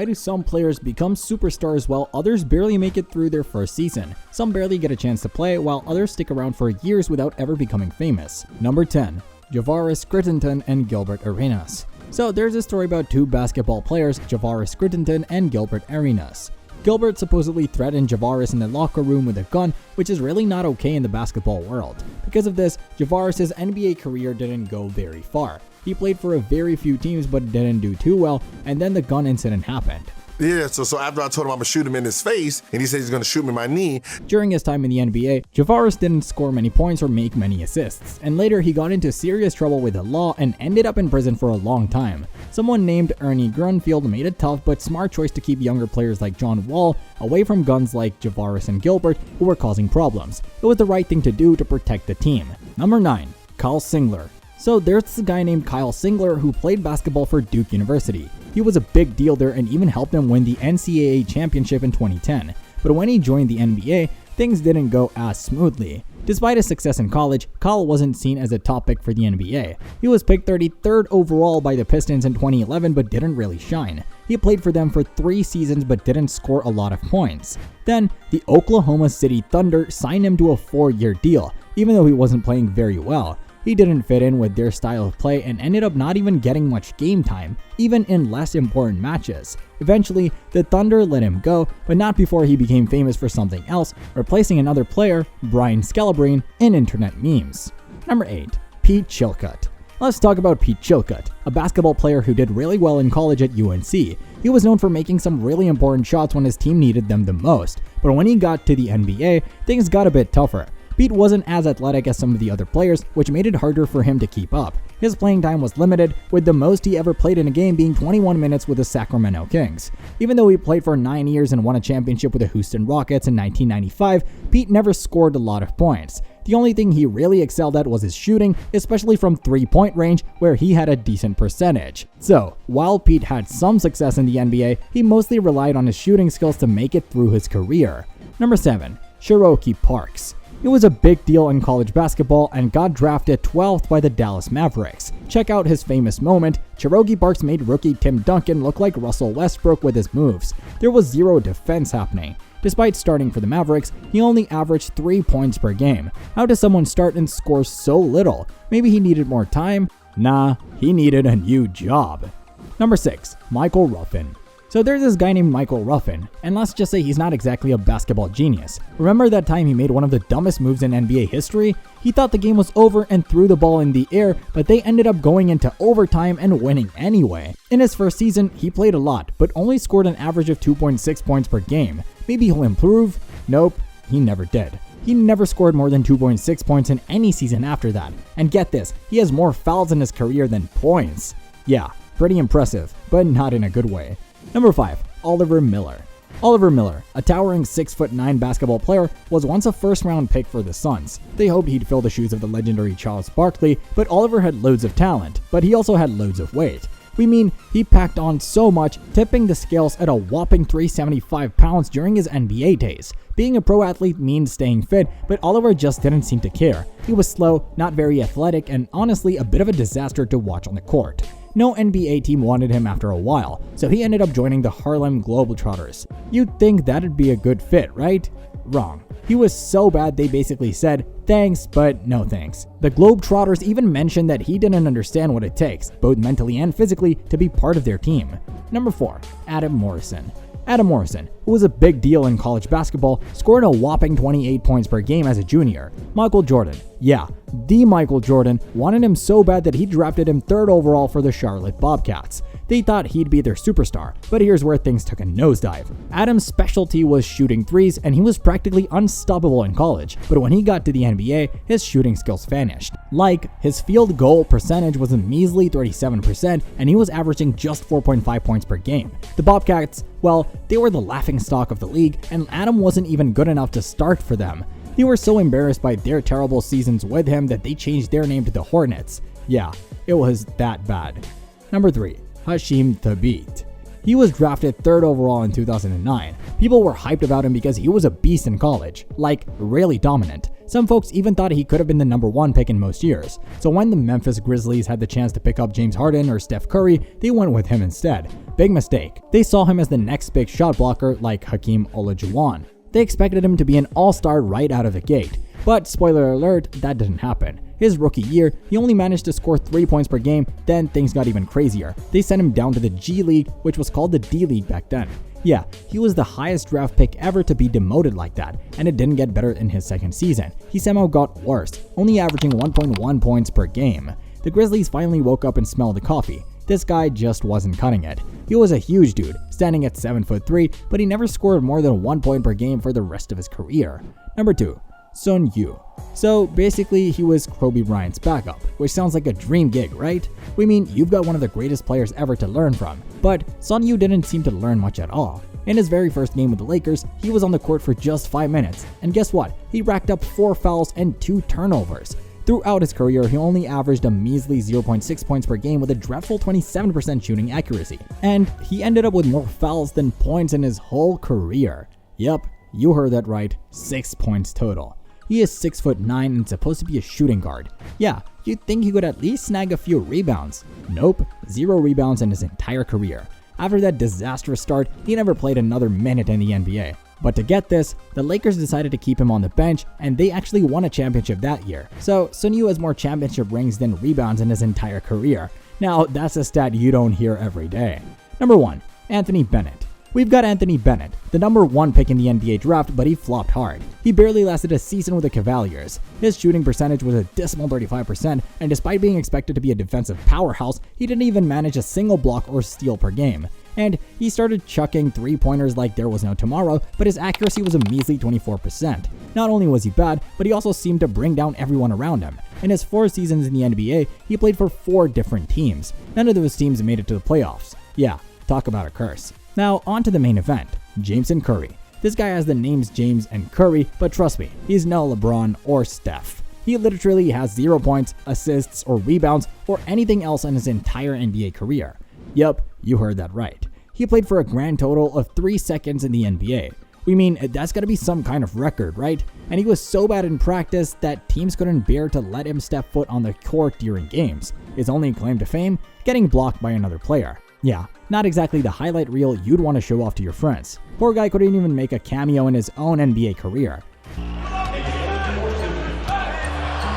why do some players become superstars while others barely make it through their first season? Some barely get a chance to play while others stick around for years without ever becoming famous. Number 10. Javaris Crittenton and Gilbert Arenas. So there's a story about two basketball players, Javaris Crittenton and Gilbert Arenas. Gilbert supposedly threatened Javaris in the locker room with a gun, which is really not okay in the basketball world. Because of this, Javaris' NBA career didn't go very far. He played for a very few teams but didn't do too well, and then the gun incident happened. Yeah, so after I told him I'm gonna shoot him in his face, and he said he's gonna shoot me in my knee. During his time in the NBA, Javaris didn't score many points or make many assists, and later he got into serious trouble with the law and ended up in prison for a long time. Someone named Ernie Grunfeld made a tough but smart choice to keep younger players like John Wall away from guns like Javaris and Gilbert, who were causing problems. It was the right thing to do to protect the team. Number 9. Kyle Singler. So there's this guy named Kyle Singler who played basketball for Duke University. He was a big deal there and even helped them win the NCAA championship in 2010. But when he joined the NBA, things didn't go as smoothly. Despite his success in college, Kyle wasn't seen as a top pick for the NBA. He was picked 33rd overall by the Pistons in 2011 but didn't really shine. He played for them for 3 seasons but didn't score a lot of points. Then, the Oklahoma City Thunder signed him to a 4-year deal, even though he wasn't playing very well. He didn't fit in with their style of play and ended up not even getting much game time, even in less important matches. Eventually, the Thunder let him go, but not before he became famous for something else, replacing another player, Brian Scalabrine, in internet memes. Number 8. Pete Chilcutt. Let's talk about Pete Chilcutt, a basketball player who did really well in college at UNC. He was known for making some really important shots when his team needed them the most, but when he got to the NBA, things got a bit tougher. Pete wasn't as athletic as some of the other players, which made it harder for him to keep up. His playing time was limited, with the most he ever played in a game being 21 minutes with the Sacramento Kings. Even though he played for 9 years and won a championship with the Houston Rockets in 1995, Pete never scored a lot of points. The only thing he really excelled at was his shooting, especially from 3-point range, where he had a decent percentage. So, while Pete had some success in the NBA, he mostly relied on his shooting skills to make it through his career. Number 7. Cherokee Parks. He was a big deal in college basketball and got drafted 12th by the Dallas Mavericks. Check out his famous moment. Cherokee Parks made rookie Tim Duncan look like Russell Westbrook with his moves. There was zero defense happening. Despite starting for the Mavericks, he only averaged 3 points per game. How does someone start and score so little? Maybe he needed more time? Nah, he needed a new job. Number 6. Michael Ruffin. So there's this guy named Michael Ruffin, and let's just say he's not exactly a basketball genius. Remember that time he made one of the dumbest moves in NBA history? He thought the game was over and threw the ball in the air, but they ended up going into overtime and winning anyway. In his first season, he played a lot, but only scored an average of 2.6 points per game. Maybe he'll improve? Nope, he never did. He never scored more than 2.6 points in any season after that. And get this, he has more fouls in his career than points. Yeah, pretty impressive, but not in a good way. Number 5. Oliver Miller. Oliver Miller, a towering 6'9" basketball player, was once a first-round pick for the Suns. They hoped he'd fill the shoes of the legendary Charles Barkley, but Oliver had loads of talent, but he also had loads of weight. We mean, he packed on so much, tipping the scales at a whopping 375 pounds during his NBA days. Being a pro athlete means staying fit, but Oliver just didn't seem to care. He was slow, not very athletic, and honestly a bit of a disaster to watch on the court. No NBA team wanted him after a while, so he ended up joining the Harlem Globetrotters. You'd think that'd be a good fit, right? Wrong. He was so bad they basically said, thanks, but no thanks. The Globetrotters even mentioned that he didn't understand what it takes, both mentally and physically, to be part of their team. Number 4. Adam Morrison. Adam Morrison, who was a big deal in college basketball, scored a whopping 28 points per game as a junior. Michael Jordan, yeah, the Michael Jordan, wanted him so bad that he drafted him 3rd overall for the Charlotte Bobcats. They thought he'd be their superstar, but here's where things took a nosedive. Adam's specialty was shooting threes, and he was practically unstoppable in college, but when he got to the NBA, his shooting skills vanished. Like, his field goal percentage was a measly 37%, and he was averaging just 4.5 points per game. The Bobcats, well, they were the laughingstock of the league, and Adam wasn't even good enough to start for them. They were so embarrassed by their terrible seasons with him that they changed their name to the Hornets. Yeah, it was that bad. Number 3. Hasheem Thabeet. He was drafted 3rd overall in 2009. People were hyped about him because he was a beast in college, like really dominant. Some folks even thought he could have been the number 1 pick in most years. So when the Memphis Grizzlies had the chance to pick up James Harden or Steph Curry, they went with him instead. Big mistake. They saw him as the next big shot blocker like Hakeem Olajuwon. They expected him to be an all-star right out of the gate. But spoiler alert, that didn't happen. His rookie year, he only managed to score 3 points per game, then things got even crazier. They sent him down to the G League, which was called the D League back then. Yeah, he was the highest draft pick ever to be demoted like that, and it didn't get better in his second season. He somehow got worse, only averaging 1.1 points per game. The Grizzlies finally woke up and smelled the coffee. This guy just wasn't cutting it. He was a huge dude, standing at 7'3", but he never scored more than 1 point per game for the rest of his career. Number 2. Sun Yu. So basically he was Kobe Bryant's backup, which sounds like a dream gig, right? We mean you've got one of the greatest players ever to learn from, but Sun Yu didn't seem to learn much at all. In his very first game with the Lakers, he was on the court for just 5 minutes, and guess what? He racked up 4 fouls and 2 turnovers. Throughout his career, he only averaged a measly 0.6 points per game with a dreadful 27% shooting accuracy, and he ended up with more fouls than points in his whole career. Yep, you heard that right, 6 points total. He is 6'9" and supposed to be a shooting guard. Yeah, you'd think he could at least snag a few rebounds. Nope, 0 rebounds in his entire career. After that disastrous start, he never played another minute in the NBA. But to get this, the Lakers decided to keep him on the bench, and they actually won a championship that year. So Sun Yu has more championship rings than rebounds in his entire career. Now, that's a stat you don't hear every day. Number 1. Anthony Bennett. We've got Anthony Bennett, the number 1 pick in the NBA draft, but he flopped hard. He barely lasted a season with the Cavaliers. His shooting percentage was a dismal 35%, and despite being expected to be a defensive powerhouse, he didn't even manage a single block or steal per game. And he started chucking 3-pointers like there was no tomorrow, but his accuracy was a measly 24%. Not only was he bad, but he also seemed to bring down everyone around him. In his 4 seasons in the NBA, he played for 4 different teams. None of those teams made it to the playoffs. Yeah, talk about a curse. Now, on to the main event, Jason Curry. This guy has the names James and Curry, but trust me, he's no LeBron or Steph. He literally has 0 points, assists, or rebounds, or anything else in his entire NBA career. Yup, you heard that right. He played for a grand total of 3 seconds in the NBA. We mean, that's gotta be some kind of record, right? And he was so bad in practice that teams couldn't bear to let him step foot on the court during games. His only claim to fame? Getting blocked by another player. Yeah, not exactly the highlight reel you'd want to show off to your friends. Poor guy couldn't even make a cameo in his own NBA career.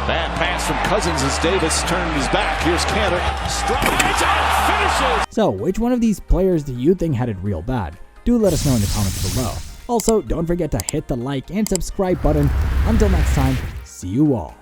Bad pass from Cousins as Davis turned his back. Here's Cantor. Strides and finishes. So, which one of these players do you think had it real bad? Do let us know in the comments below. Also, don't forget to hit the like and subscribe button. Until next time, see you all.